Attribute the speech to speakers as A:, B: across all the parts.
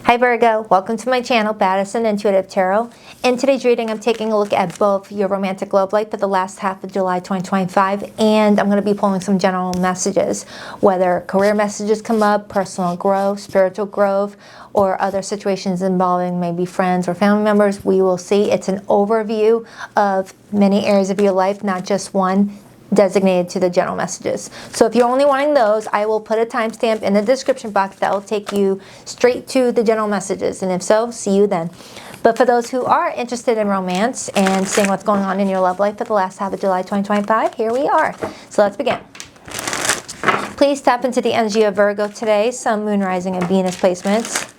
A: Hi Virgo, welcome to my channel, Baddison Intuitive Tarot. In today's reading, I'm taking a look at both your romantic love life for the last half of July 2025, and I'm going to be pulling some general messages, whether career messages come up, personal growth, spiritual growth, or other situations involving maybe friends or family members. We will see. It's an overview of many areas of your life, not just one designated to the general messages. So if you're only wanting those, I will put a timestamp in the description box that will take you straight to the general messages. And if so, see you then. But for those who are interested in romance and seeing what's going on in your love life for the last half of July 2025, here we are. So let's begin. Please tap into the energy of Virgo today, Sun, Moon, Rising, and Venus placements.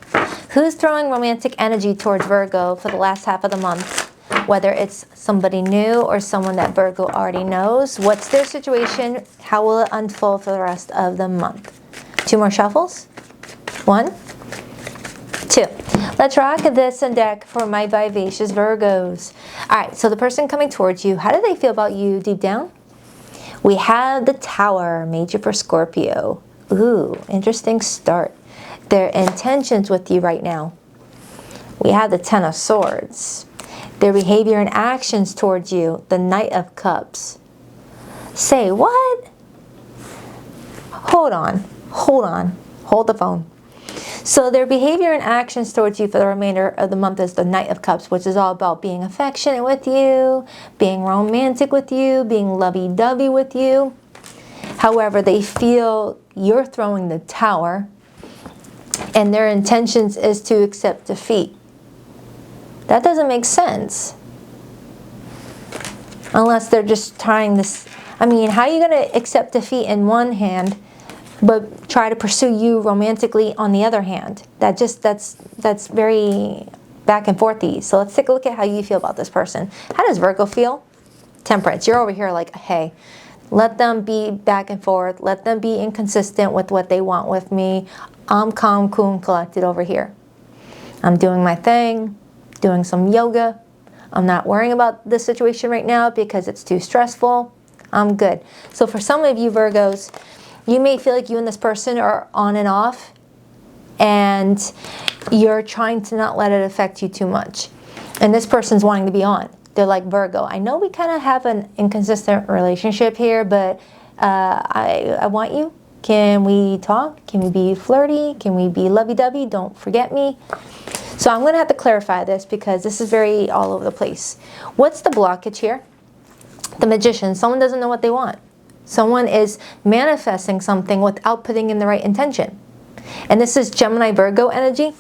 A: Who's throwing romantic energy towards Virgo for the last half of the month? Whether it's somebody new or someone that Virgo already knows. What's their situation? How will it unfold for the rest of the month? Two more shuffles. 1, 2. Let's rock this deck for my vivacious Virgos. Alright, so the person coming towards you, how do they feel about you deep down? We have the Tower, major for Scorpio. Ooh, interesting start. Their intentions with you right now. We have the Ten of Swords. Their behavior and actions towards you, the Knight of Cups. Say what? Hold on, hold the phone. So their behavior and actions towards you for the remainder of the month is the Knight of Cups, which is all about being affectionate with you, being romantic with you, being lovey-dovey with you. However, they feel you're throwing the Tower, and their intentions is to accept defeat. That doesn't make sense. Unless they're just trying this. I mean, how are you going to accept defeat in one hand, but try to pursue you romantically on the other hand? That's very back and forthy. So let's take a look at how you feel about this person. How does Virgo feel? Temperance. You're over here like, hey, let them be back and forth. Let them be inconsistent with what they want with me. I'm calm, cool, and collected over here. I'm doing my thing. Doing some yoga. I'm not worrying about this situation right now because it's too stressful. I'm good. So for some of you Virgos, you may feel like you and this person are on and off, and you're trying to not let it affect you too much. And this person's wanting to be on. They're like, Virgo, I know we kind of have an inconsistent relationship here, but I want you. Can we talk? Can we be flirty? Can we be lovey-dovey? Don't forget me. So I'm going to have to clarify this because this is very all over the place. What's the blockage here? The Magician. Someone doesn't know what they want. Someone is manifesting something without putting in the right intention. And this is Gemini Virgo energy.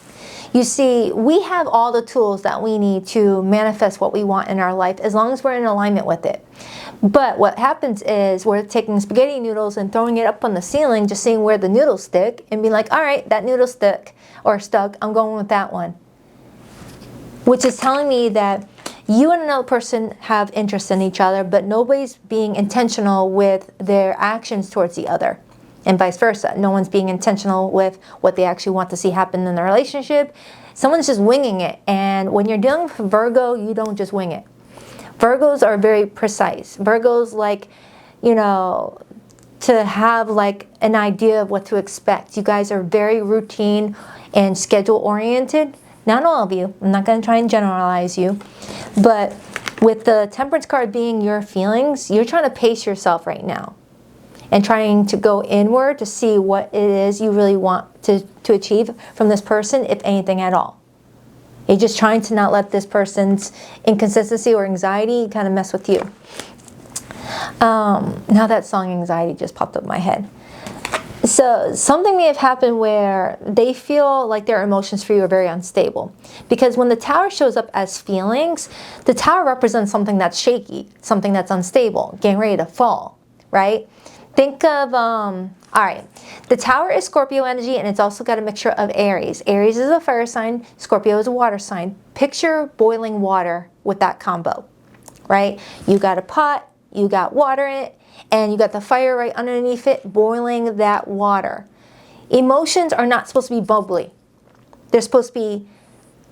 A: You see, we have all the tools that we need to manifest what we want in our life as long as we're in alignment with it. But what happens is we're taking spaghetti noodles and throwing it up on the ceiling, just seeing where the noodles stick and being like, all right, that noodle stuck, I'm going with that one. Which is telling me that you and another person have interest in each other, but nobody's being intentional with their actions towards the other. And vice versa. No one's being intentional with what they actually want to see happen in the relationship. Someone's just winging it. And when you're dealing with Virgo, you don't just wing it. Virgos are very precise. Virgos like, you know, to have like an idea of what to expect. You guys are very routine and schedule oriented. Not all of you. I'm not going to try and generalize you. But with the Temperance card being your feelings, you're trying to pace yourself right now. And trying to go inward to see what it is you really want to achieve from this person, if anything at all. You're just trying to not let this person's inconsistency or anxiety kind of mess with you. Now that song Anxiety just popped up in my head. So something may have happened where they feel like their emotions for you are very unstable. Because when the Tower shows up as feelings, the Tower represents something that's shaky, something that's unstable, getting ready to fall, right? Think of, all right, the Tower is Scorpio energy, and it's also got a mixture of Aries. Aries is a fire sign, Scorpio is a water sign. Picture boiling water with that combo, right? You got a pot, you got water in it, and you got the fire right underneath it, boiling that water. Emotions are not supposed to be bubbly. They're supposed to be,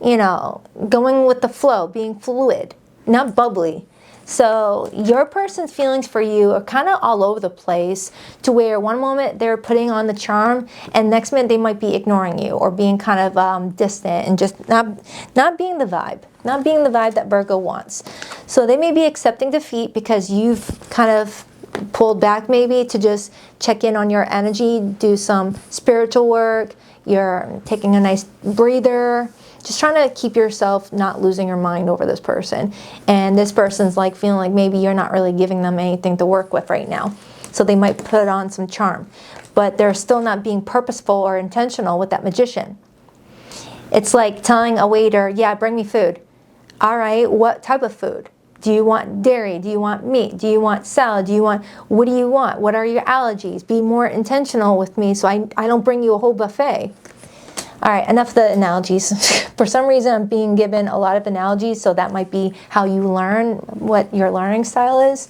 A: you know, going with the flow, being fluid, not bubbly. So your person's feelings for you are kind of all over the place, to where one moment they're putting on the charm and next minute they might be ignoring you or being kind of distant and just not being the vibe. Not being the vibe that Virgo wants. So they may be accepting defeat because you've kind of pulled back maybe to just check in on your energy, do some spiritual work, you're taking a nice breather, just trying to keep yourself not losing your mind over this person. And this person's like feeling like maybe you're not really giving them anything to work with right now. So they might put on some charm, but they're still not being purposeful or intentional with that magician. It's like telling a waiter, yeah, bring me food. All right, what type of food? Do you want dairy? Do you want meat? Do you want salad? What do you want? What are your allergies? Be more intentional with me so I don't bring you a whole buffet. All right, enough of the analogies. For some reason, I'm being given a lot of analogies, so that might be how you learn, what your learning style is.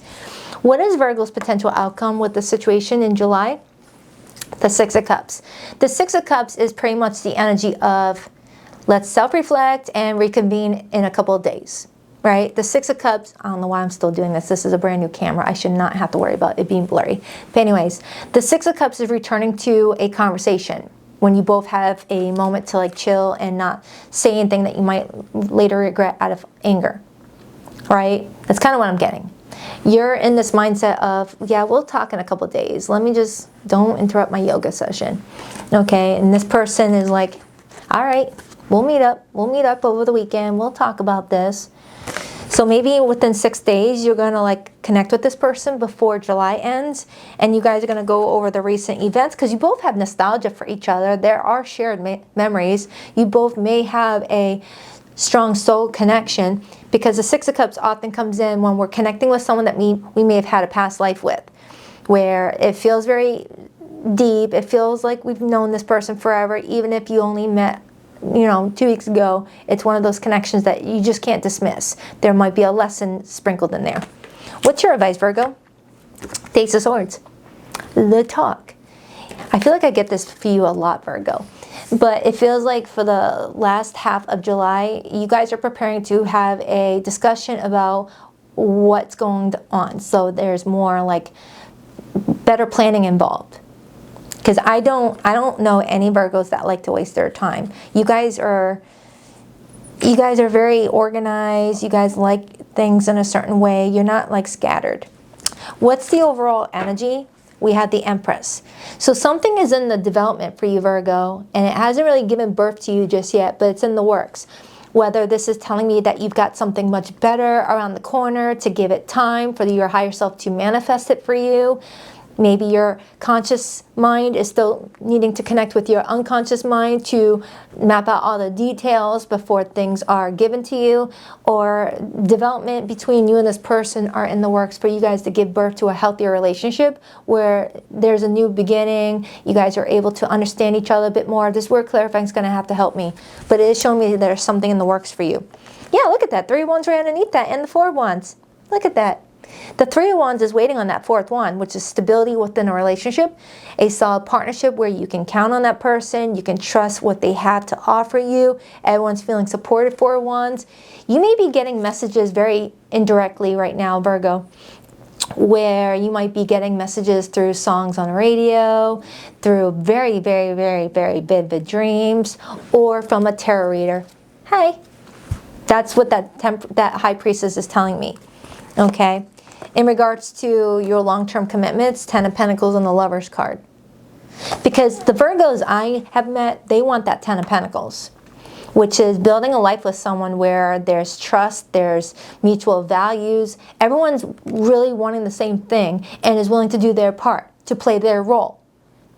A: What is Virgo's potential outcome with the situation in July? The Six of Cups. The Six of Cups is pretty much the energy of let's self-reflect and reconvene in a couple of days, right? The Six of Cups, I don't know why I'm still doing this. This is a brand new camera. I should not have to worry about it being blurry. But anyways, the Six of Cups is returning to a conversation when you both have a moment to like chill and not say anything that you might later regret out of anger, right? That's kind of what I'm getting. You're in this mindset of, yeah, we'll talk in a couple of days. Let me just, don't interrupt my yoga session, okay? And this person is like, all right, we'll meet up over the weekend. We'll talk about this. So maybe within 6 days, you're going to like connect with this person before July ends. And you guys are going to go over the recent events because you both have nostalgia for each other. There are shared memories. You both may have a strong soul connection because the Six of Cups often comes in when we're connecting with someone that we may have had a past life with, where it feels very deep. It feels like we've known this person forever, even if you only met 2 weeks ago. It's one of those connections that you just can't dismiss. There might be a lesson sprinkled in there. What's your advice, Virgo? The Ace of Swords. The talk. I feel like I get this for you a lot, Virgo. But it feels like for the last half of July, you guys are preparing to have a discussion about what's going on. So there's more like better planning involved. Because I don't know any Virgos that like to waste their time. You guys are very organized. You guys like things in a certain way. You're not like scattered. What's the overall energy? We had the Empress. So something is in the development for you, Virgo, and it hasn't really given birth to you just yet, but it's in the works. Whether this is telling me that you've got something much better around the corner, to give it time for your higher self to manifest it for you. Maybe your conscious mind is still needing to connect with your unconscious mind to map out all the details before things are given to you. Or development between you and this person are in the works for you guys to give birth to a healthier relationship where there's a new beginning. You guys are able to understand each other a bit more. This word clarifying is going to have to help me. But it is showing me there's something in the works for you. Yeah, look at that. 3 of Wands right underneath that and the 4 of Wands. Look at that. The 3 of Wands is waiting on that 4th wand, which is stability within a relationship, a solid partnership where you can count on that person, you can trust what they have to offer you, everyone's feeling supported. 4 of Wands. You may be getting messages very indirectly right now, Virgo, where you might be getting messages through songs on the radio, through very, very, very, very vivid dreams, or from a tarot reader. Hey, that's what that High Priestess is telling me. Okay, in regards to your long-term commitments, 10 of Pentacles and the Lover's card. Because the Virgos I have met, they want that 10 of Pentacles, which is building a life with someone where there's trust, there's mutual values. Everyone's really wanting the same thing and is willing to do their part, to play their role.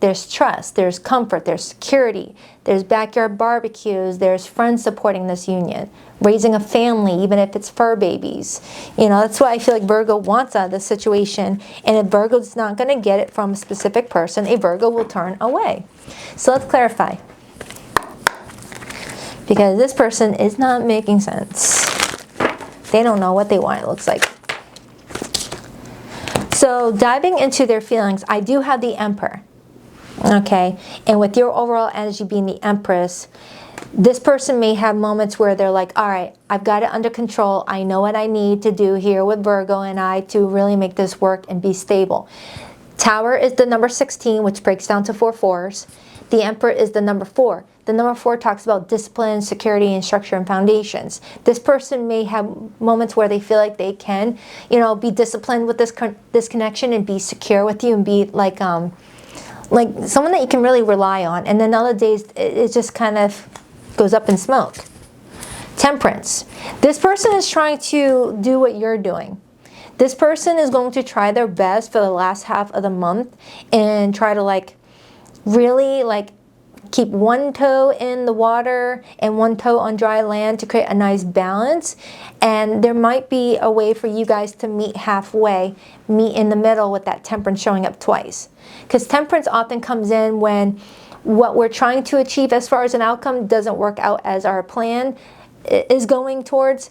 A: There's trust, there's comfort, there's security, there's backyard barbecues, there's friends supporting this union, raising a family, even if it's fur babies. That's what I feel like Virgo wants out of this situation. And if Virgo's not going to get it from a specific person, a Virgo will turn away. So let's clarify. Because this person is not making sense. They don't know what they want, it looks like. So diving into their feelings, I do have the Emperor. Okay, and with your overall energy being the Empress, This person may have moments where they're like, all right, I've got it under control. I know what I need to do here with Virgo and I to really make this work and be stable. Tower is the number 16, which breaks down to 4 fours. The Emperor is the number 4. The number 4 talks about discipline, security, and structure and foundations. This person may have moments where they feel like they can, you know, be disciplined with this connection and be secure with you and be like someone that you can really rely on. And then other days, it just kind of goes up in smoke. Temperance. This person is trying to do what you're doing. This person is going to try their best for the last half of the month and try to like really like keep one toe in the water and one toe on dry land to create a nice balance. And there might be a way for you guys to meet halfway, meet in the middle with that temperance showing up twice. Because temperance often comes in when what we're trying to achieve as far as an outcome doesn't work out as our plan is going towards.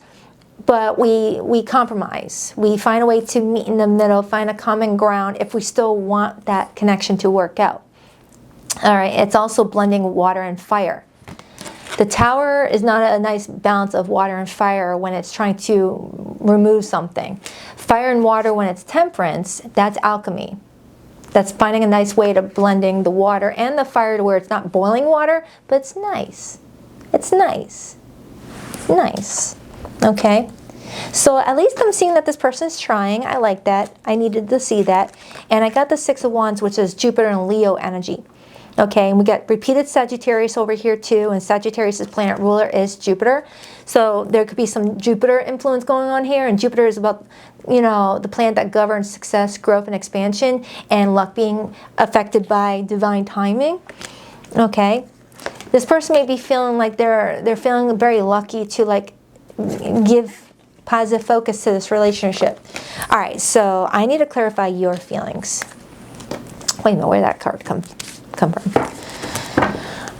A: But we compromise. We find a way to meet in the middle, find a common ground if we still want that connection to work out. All right, it's also blending water and fire. The Tower is not a nice balance of water and fire when it's trying to remove something. Fire and water when it's temperance, that's alchemy. That's finding a nice way to blending the water and the fire to where it's not boiling water, but it's nice. It's nice. Nice. Okay? So at least I'm seeing that this person is trying. I like that. I needed to see that. And I got the 6 of Wands, which is Jupiter and Leo energy. Okay, and we got repeated Sagittarius over here too, and Sagittarius' planet ruler is Jupiter. So there could be some Jupiter influence going on here, and Jupiter is about, you know, the planet that governs success, growth, and expansion, and luck being affected by divine timing. Okay, this person may be feeling like they're feeling very lucky to like give positive focus to this relationship. All right, so I need to clarify your feelings. Wait a minute, where did that card come from?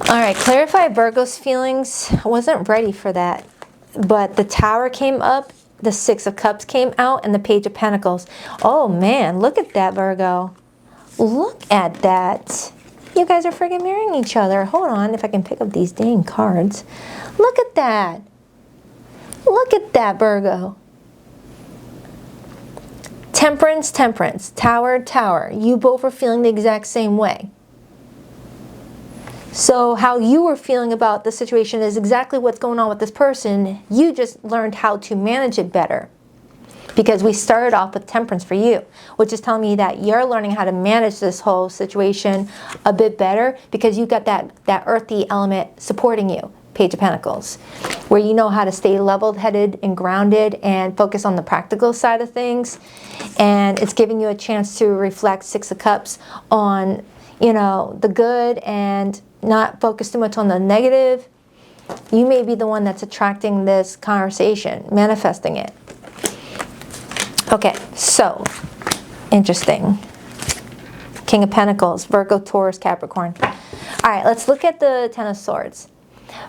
A: All right, clarify Virgo's feelings. I wasn't ready for that, but the Tower came up, the 6 of Cups came out, and the Page of Pentacles. Oh man, look at that, Virgo. Look at that. You guys are friggin' marrying each other. Hold on, if I can pick up these dang cards. Look at that. Look at that, Virgo. Temperance, temperance. Tower, tower. You both are feeling the exact same way. So how you were feeling about the situation is exactly what's going on with this person. You just learned how to manage it better. Because we started off with temperance for you, which is telling me that you're learning how to manage this whole situation a bit better because you got that earthy element supporting you, Page of Pentacles, where you know how to stay level-headed and grounded and focus on the practical side of things. And it's giving you a chance to reflect 6 of Cups on, you know, the good and not focus too much on the negative. You may be the one that's attracting this conversation, manifesting it. Okay, so interesting. King of Pentacles, Virgo, Taurus, Capricorn. All right, let's look at the Ten of Swords.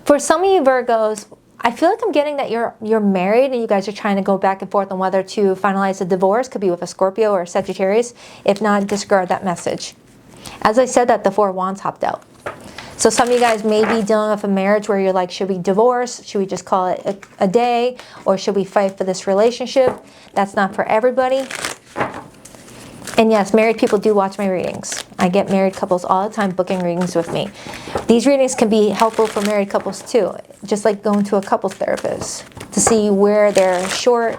A: For some of you Virgos, I feel like I'm getting that you're married and you guys are trying to go back and forth on whether to finalize a divorce. Could be with a Scorpio or a Sagittarius. If not, discard that message. As I said that, the 4 of Wands hopped out. So some of you guys may be dealing with a marriage where you're like, should we divorce? Should we just call it a day? Or should we fight for this relationship? That's not for everybody. And yes, married people do watch my readings. I get married couples all the time booking readings with me. These readings can be helpful for married couples too. Just like going to a couples therapist to see where they're short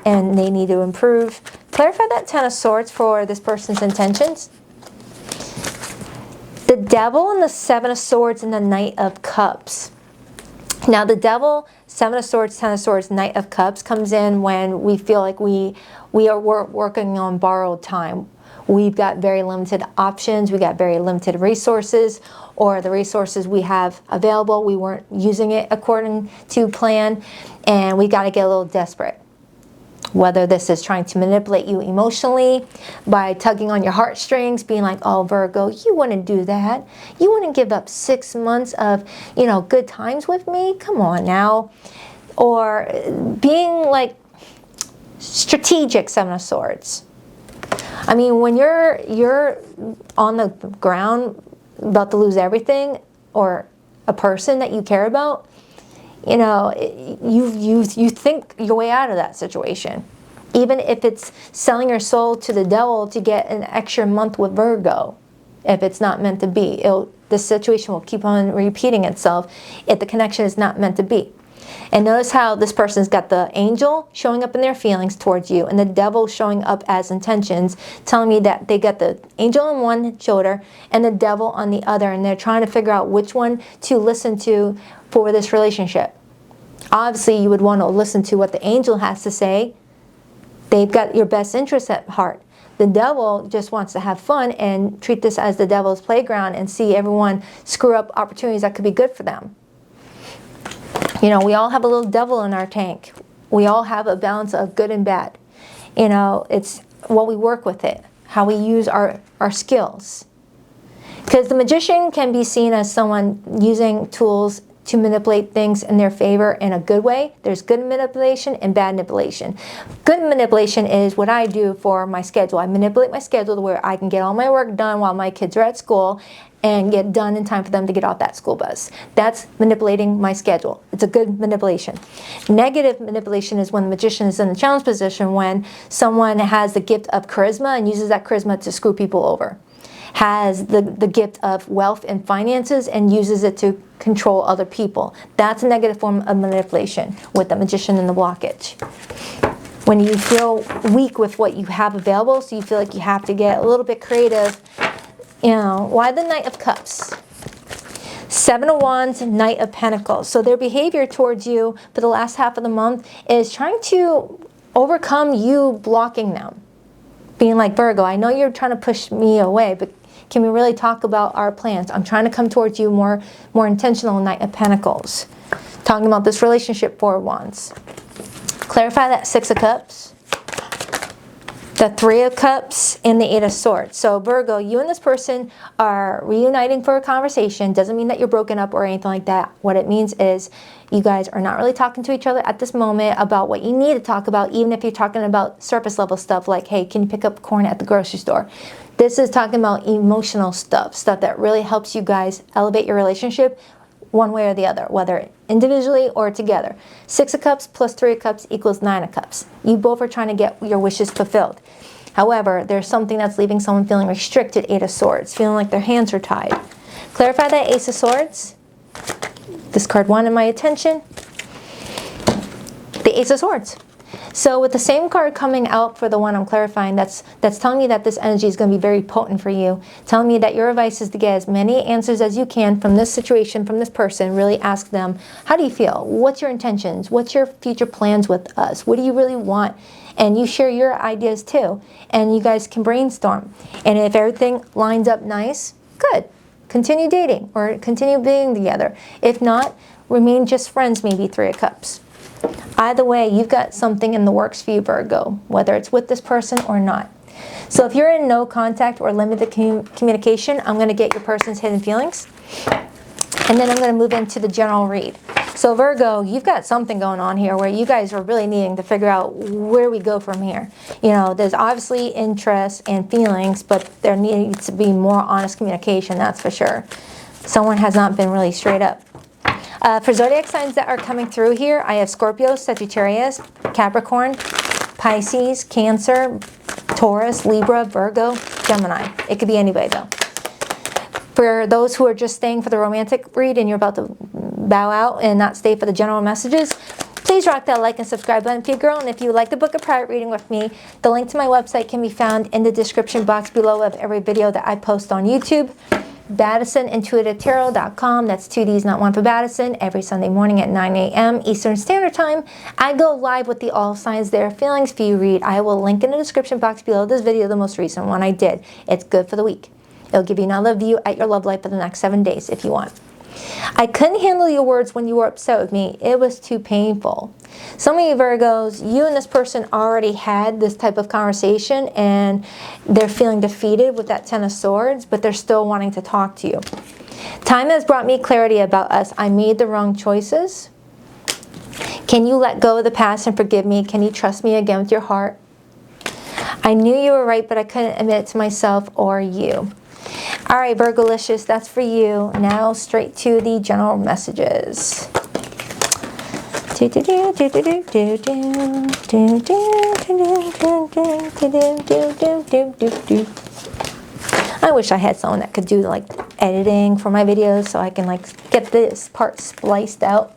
A: and they need to improve. Clarify that Ten of Swords for this person's intentions. The Devil and the 7 of Swords and the Knight of Cups. Now the Devil, 7 of Swords, 10 of Swords, Knight of Cups comes in when we feel like we are working on borrowed time. We've got very limited options. We got very limited resources, or the resources we have available, we weren't using it according to plan, and we got to get a little desperate. Whether this is trying to manipulate you emotionally by tugging on your heartstrings, being like, oh, Virgo, you wouldn't do that. You wouldn't give up 6 months of, you know, good times with me. Come on now. Or being like strategic, 7 of Swords. I mean, when you're on the ground about to lose everything, or a person that you care about, you know, you think your way out of that situation. Even if it's selling your soul to the devil to get an extra month with Virgo, if it's not meant to be. The situation will keep on repeating itself if the connection is not meant to be. And notice how this person's got the angel showing up in their feelings towards you and the devil showing up as intentions, telling me that they got the angel on one shoulder and the devil on the other, and they're trying to figure out which one to listen to for this relationship. Obviously, you would want to listen to what the angel has to say. They've got your best interest at heart. The devil just wants to have fun and treat this as the devil's playground and see everyone screw up opportunities that could be good for them. You know, we all have a little devil in our tank. We all have a balance of good and bad. You know, it's what we work with it, how we use our skills. Because the magician can be seen as someone using tools to manipulate things in their favor in a good way. There's good manipulation and bad manipulation. Good manipulation is what I do for my schedule. I manipulate my schedule to where I can get all my work done while my kids are at school and get done in time for them to get off that school bus. That's manipulating my schedule. It's a good manipulation. Negative manipulation is when the magician is in a challenge position, when someone has the gift of charisma and uses that charisma to screw people over. Has the gift of wealth and finances and uses it to control other people. That's a negative form of manipulation with the magician and the blockage. When you feel weak with what you have available, so you feel like you have to get a little bit creative, you know, why the Knight of Cups? 7 of Wands, Knight of Pentacles. So their behavior towards you for the last half of the month is trying to overcome you blocking them. Being like, Virgo, I know you're trying to push me away, but can we really talk about our plans? I'm trying to come towards you more intentional, Knight of Pentacles. Talking about this relationship, 4 of Wands. Clarify that 6 of Cups, the 3 of Cups, and the 8 of Swords. So Virgo, you and this person are reuniting for a conversation. Doesn't mean that you're broken up or anything like that. What it means is you guys are not really talking to each other at this moment about what you need to talk about, even if you're talking about surface level stuff like, hey, can you pick up corn at the grocery store? This is talking about emotional stuff that really helps you guys elevate your relationship one way or the other, whether individually or together. 6 of Cups plus 3 of Cups equals 9 of Cups. You both are trying to get your wishes fulfilled. However, there's something that's leaving someone feeling restricted, 8 of Swords, feeling like their hands are tied. Clarify that Ace of Swords. This card wanted my attention. The Ace of Swords. So with the same card coming out for the one I'm clarifying, that's telling me that this energy is going to be very potent for you. Telling me that your advice is to get as many answers as you can from this situation, from this person. Really ask them, how do you feel? What's your intentions? What's your future plans with us? What do you really want? And you share your ideas too. And you guys can brainstorm. And if everything lines up nice, good. Continue dating or continue being together. If not, remain just friends, maybe 3 of Cups. Either way, you've got something in the works for you, Virgo, whether it's with this person or not. So if you're in no contact or limited communication, I'm going to get your person's hidden feelings. And then I'm going to move into the general read. So Virgo, you've got something going on here where you guys are really needing to figure out where we go from here. You know, there's obviously interest and feelings, but there needs to be more honest communication, that's for sure. Someone has not been really straight up. For zodiac signs that are coming through here, I have Scorpio, Sagittarius, Capricorn, Pisces, Cancer, Taurus, Libra, Virgo, Gemini. It could be anybody though. For those who are just staying for the romantic read and you're about to bow out and not stay for the general messages, please rock that like and subscribe button for your girl. And if you would like to book a private reading with me, the link to my website can be found in the description box below of every video that I post on YouTube. BaddisonIntuitiveTarot.com. That's 2 D's, not 1 for Baddison. Every Sunday morning at 9 a.m. Eastern Standard Time, I go live with the All Signs Their Feelings for you read. I will link in the description box below this video, the most recent one I did. It's good for the week. It'll give you another view at your love life for the next 7 days if you want. I couldn't handle your words when you were upset with me. It was too painful. Some of you Virgos, you and this person already had this type of conversation and they're feeling defeated with that 10 of Swords, but they're still wanting to talk to you. Time has brought me clarity about us. I made the wrong choices. Can you let go of the past and forgive me? Can you trust me again with your heart? I knew you were right, but I couldn't admit it to myself or you. All right, Virgolicious, that's for you. Now straight to the general messages. I wish I had someone that could do like editing for my videos so I can like get this part spliced out.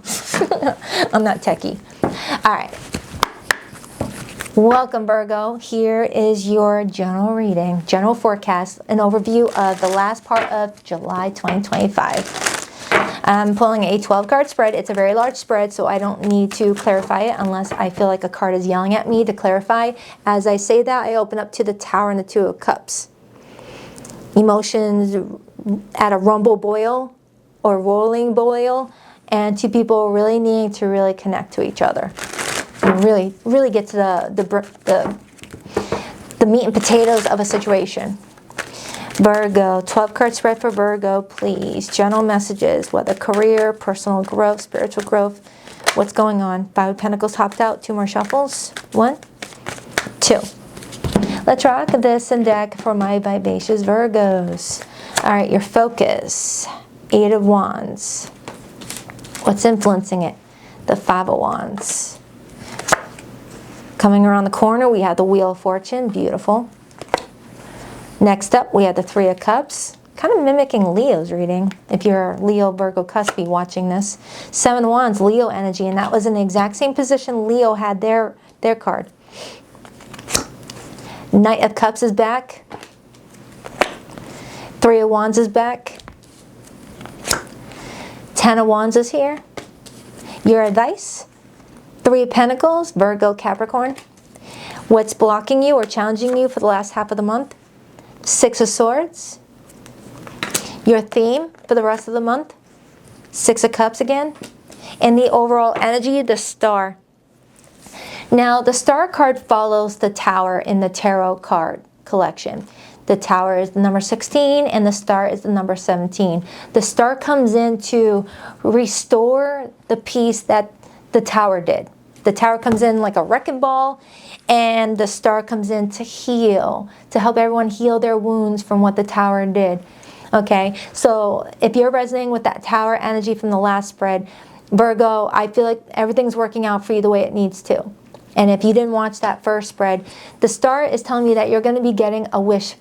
A: I'm not techie. All right. Welcome, Virgo. Here is your general reading, general forecast, an overview of the last part of July 2025. I'm pulling a 12-card spread. It's a very large spread, so I don't need to clarify it unless I feel like a card is yelling at me to clarify. As I say that, I open up to the Tower and the Two of Cups. Emotions at a rumble boil or rolling boil, and two people really needing to really connect to each other. Really get to the meat and potatoes of a situation. Virgo, 12-card spread for Virgo, please. General messages, whether career, personal growth, spiritual growth. What's going on? 5 of Pentacles hopped out. 2 more shuffles. 1, 2. Let's rock this and deck for my vivacious Virgos. All right, your focus. 8 of Wands. What's influencing it? The 5 of Wands. Coming around the corner, we have the Wheel of Fortune. Beautiful. Next up, we have the 3 of Cups. Kind of mimicking Leo's reading. If you're Leo, Virgo, Cuspy watching this. 7 of Wands, Leo energy. And that was in the exact same position Leo had their card. Knight of Cups is back. 3 of Wands is back. 10 of Wands is here. Your advice? 3 of Pentacles, Virgo, Capricorn. What's blocking you or challenging you for the last half of the month? 6 of Swords. Your theme for the rest of the month? 6 of Cups again. And the overall energy, the Star. Now, the Star card follows the Tower in the Tarot card collection. The Tower is the number 16 and the Star is the number 17. The Star comes in to restore the peace that the Tower did. The Tower comes in like a wrecking ball, and the Star comes in to heal, to help everyone heal their wounds from what the Tower did. Okay, so if you're resonating with that Tower energy from the last spread, Virgo, I feel like everything's working out for you the way it needs to. And if you didn't watch that first spread, the Star is telling me that you're going to be getting a wish.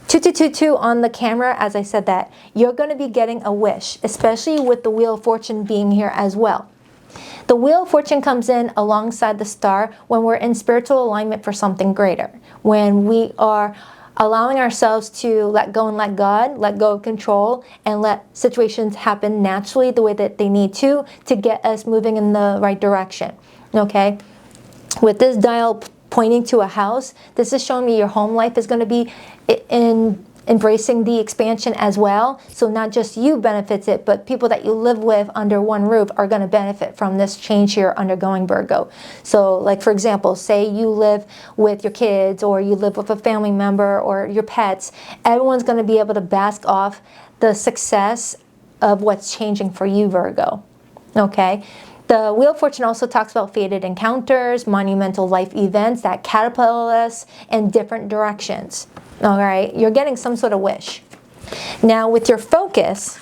A: 2222 on the camera, as I said that. You're going to be getting a wish, especially with the Wheel of Fortune being here as well. The Wheel of Fortune comes in alongside the Star when we're in spiritual alignment for something greater. When we are allowing ourselves to let go and let God, let go of control, and let situations happen naturally the way that they need to get us moving in the right direction. Okay? With this dial pointing to a house, this is showing me your home life is going to be embracing the expansion as well. So not just you benefits it, but people that you live with under one roof are going to benefit from this change you're undergoing, Virgo. So like, for example, say you live with your kids or you live with a family member or your pets. Everyone's going to be able to bask off the success of what's changing for you, Virgo. Okay? The Wheel of Fortune also talks about fated encounters, monumental life events that catapult us in different directions. All right, you're getting some sort of wish. Now, with your focus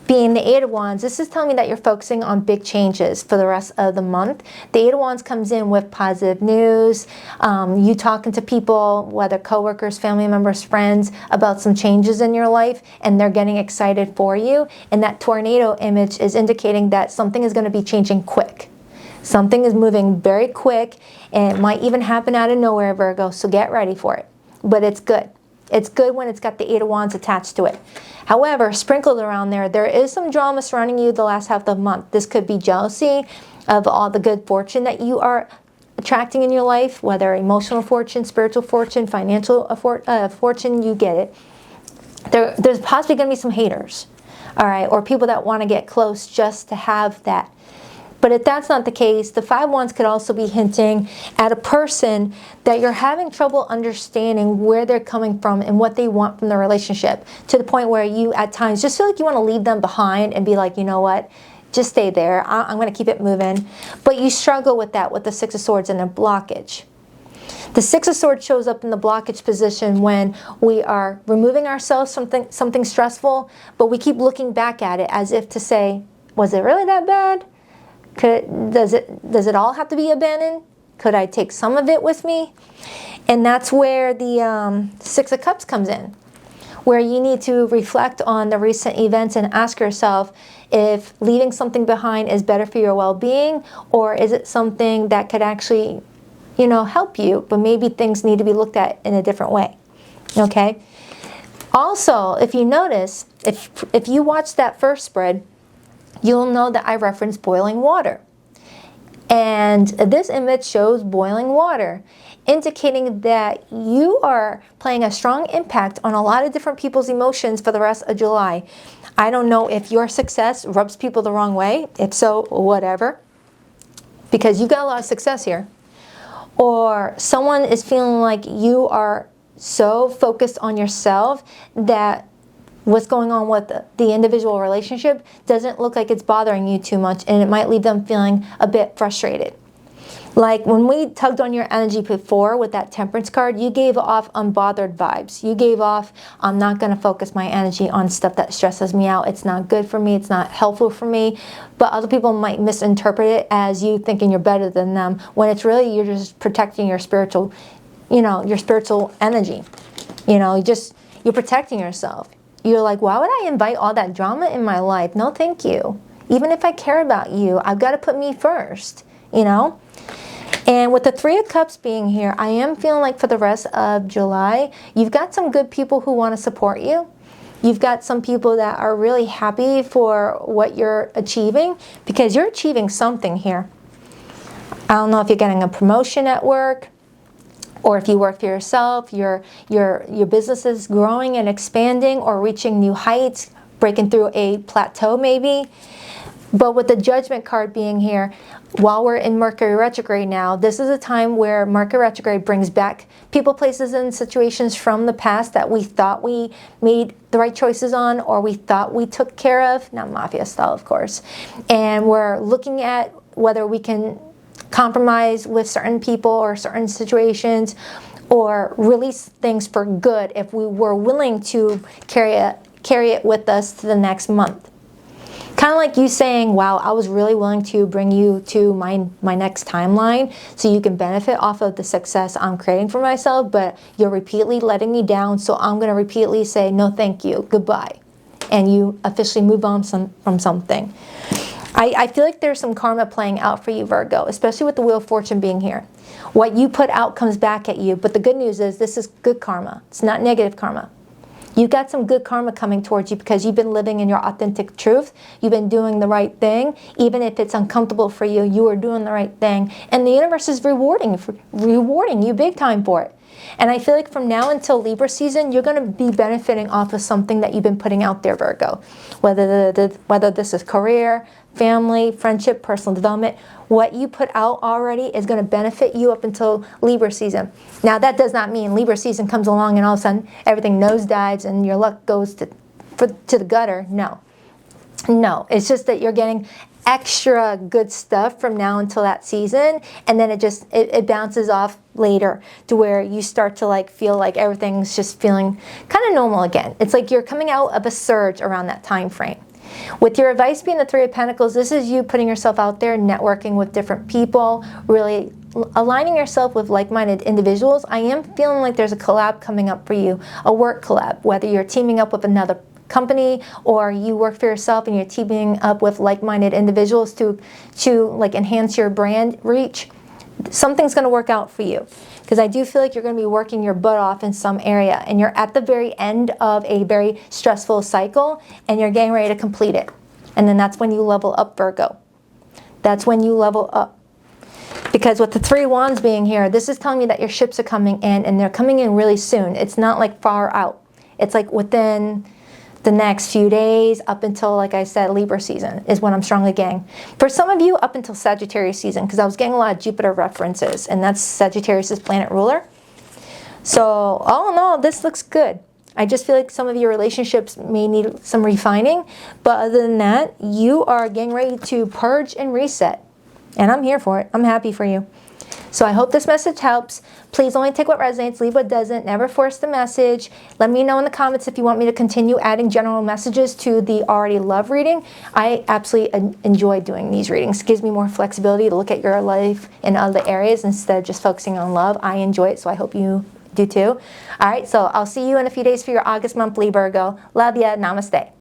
A: being the 8 of Wands, this is telling me that you're focusing on big changes for the rest of the month. The 8 of Wands comes in with positive news, you talking to people, whether coworkers, family members, friends, about some changes in your life, and they're getting excited for you. And that tornado image is indicating that something is going to be changing quick. Something is moving very quick, and it might even happen out of nowhere, Virgo, so get ready for it. But it's good. It's good when it's got the 8 of Wands attached to it. However, sprinkled around there is some drama surrounding you the last half of the month. This could be jealousy of all the good fortune that you are attracting in your life, whether emotional fortune, spiritual fortune, financial fortune, you get it. There's possibly going to be some haters, all right, or people that want to get close just to have that. But if that's not the case, the 5 of Wands could also be hinting at a person that you're having trouble understanding where they're coming from and what they want from the relationship, to the point where you at times just feel like you want to leave them behind and be like, you know what, just stay there. I'm going to keep it moving. But you struggle with that with the 6 of Swords and a blockage. The Six of Swords shows up in the blockage position when we are removing ourselves from something stressful, but we keep looking back at it as if to say, was it really that bad? Does it all have to be abandoned? Could I take some of it with me? And that's where the Six of Cups comes in, where you need to reflect on the recent events and ask yourself if leaving something behind is better for your well-being, or is it something that could actually, you know, help you, but maybe things need to be looked at in a different way, okay? Also, if you notice, if you watch that first spread, you'll know that I referenced boiling water. And this image shows boiling water, indicating that you are playing a strong impact on a lot of different people's emotions for the rest of July. I don't know if your success rubs people the wrong way. If so, whatever. Because you've got a lot of success here. Or someone is feeling like you are so focused on yourself that what's going on with the individual relationship doesn't look like it's bothering you too much, and it might leave them feeling a bit frustrated. Like when we tugged on your energy before with that Temperance card, you gave off unbothered vibes. You gave off, I'm not going to focus my energy on stuff that stresses me out. It's not good for me. It's not helpful for me. But other people might misinterpret it as you thinking you're better than them, when it's really you're just protecting your spiritual, you know, your spiritual energy. You know, you're protecting yourself. You're like, why would I invite all that drama in my life? No, thank you. Even if I care about you, I've got to put me first, you know? And with the Three of Cups being here, I am feeling like for the rest of July, you've got some good people who want to support you. You've got some people that are really happy for what you're achieving, because you're achieving something here. I don't know if you're getting a promotion at work, or if you work for yourself, your business is growing and expanding or reaching new heights, breaking through a plateau maybe. But with the Judgment card being here, while we're in Mercury retrograde now, this is a time where Mercury retrograde brings back people, places, and situations from the past that we thought we made the right choices on, or we thought we took care of, not mafia style of course. And we're looking at whether we can compromise with certain people or certain situations, or release things for good if we were willing to carry it with us to the next month. Kind of like you saying, wow, I was really willing to bring you to my next timeline so you can benefit off of the success I'm creating for myself, but you're repeatedly letting me down, so I'm going to repeatedly say, no thank you, goodbye. And you officially move on from something. I feel like there's some karma playing out for you, Virgo, especially with the Wheel of Fortune being here. What you put out comes back at you, but the good news is this is good karma. It's not negative karma. You got some good karma coming towards you because you've been living in your authentic truth. You've been doing the right thing. Even if it's uncomfortable for you, you are doing the right thing. And the universe is rewarding you big time for it. And I feel like from now until Libra season, you're going to be benefiting off of something that you've been putting out there, Virgo. Whether this is career, family, friendship, personal development, what you put out already is going to benefit you up until Libra season. Now, that does not mean Libra season comes along and all of a sudden everything nosedives and your luck goes to the gutter. No. No, it's just that you're getting extra good stuff from now until that season, and then it bounces off later to where you start to like feel like everything's just feeling kind of normal again. It's like you're coming out of a surge around that time frame. With your advice being the Three of Pentacles, this is you putting yourself out there, networking with different people, really aligning yourself with like-minded individuals. I am feeling like there's a collab coming up for you, a work collab, whether you're teaming up with another company or you work for yourself and you're teaming up with like-minded individuals to like enhance your brand reach. Something's going to work out for you, because I do feel like you're going to be working your butt off in some area, and you're at the very end of a very stressful cycle and you're getting ready to complete it. And then that's when you level up, Virgo. That's when you level up. Because with the Three of Wands being here, this is telling me that your ships are coming in, and they're coming in really soon. It's not like far out. It's like within the next few days up until, like I said, Libra season is what I'm strongly getting. For some of you, up until Sagittarius season, because I was getting a lot of Jupiter references, and that's Sagittarius' planet ruler. So all in all, this looks good. I just feel like some of your relationships may need some refining, but other than that, you are getting ready to purge and reset. And I'm here for it. I'm happy for you. So I hope this message helps. Please only take what resonates, leave what doesn't. Never force the message. Let me know in the comments if you want me to continue adding general messages to the already love reading. I absolutely enjoy doing these readings. It gives me more flexibility to look at your life in other areas instead of just focusing on love. I enjoy it, so I hope you do too. All right, so I'll see you in a few days for your August monthly, Virgo. Love ya. Namaste.